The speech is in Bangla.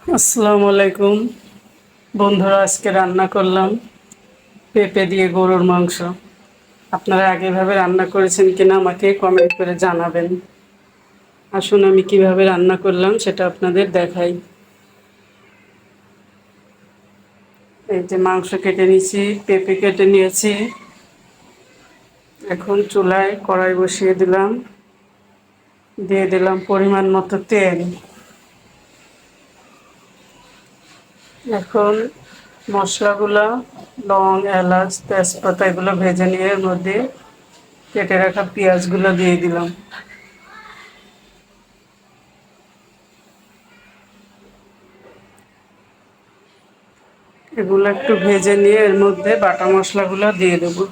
আসসালামু আলাইকুম বন্ধুরা, আজকে রান্না করলাম পেঁপে দিয়ে গরুর মাংস। আপনারা আগে এভাবে রান্না করেছেন কিনা আমাকে কমেন্ট করে জানাবেন। আসুন আমি কিভাবে রান্না করলাম সেটা আপনাদের দেখাই। এই যে মাংস কেটে নিয়েছি, পেঁপে কেটে নিয়েছি। এখন চুলায় কড়াই বসিয়ে দিলাম, দিয়ে দিলাম পরিমাণ মতো তেল। এখন মশলাগুলো, লং, এলাচ, তেজপাতা এগুলো ভেজে নিয়ে এর মধ্যে কেটে রাখা পেঁয়াজগুলো দিয়ে দিলাম। এগুলো একটু ভেজে নিয়ে এর মধ্যে বাটা মশলাগুলো দিয়ে দেবো।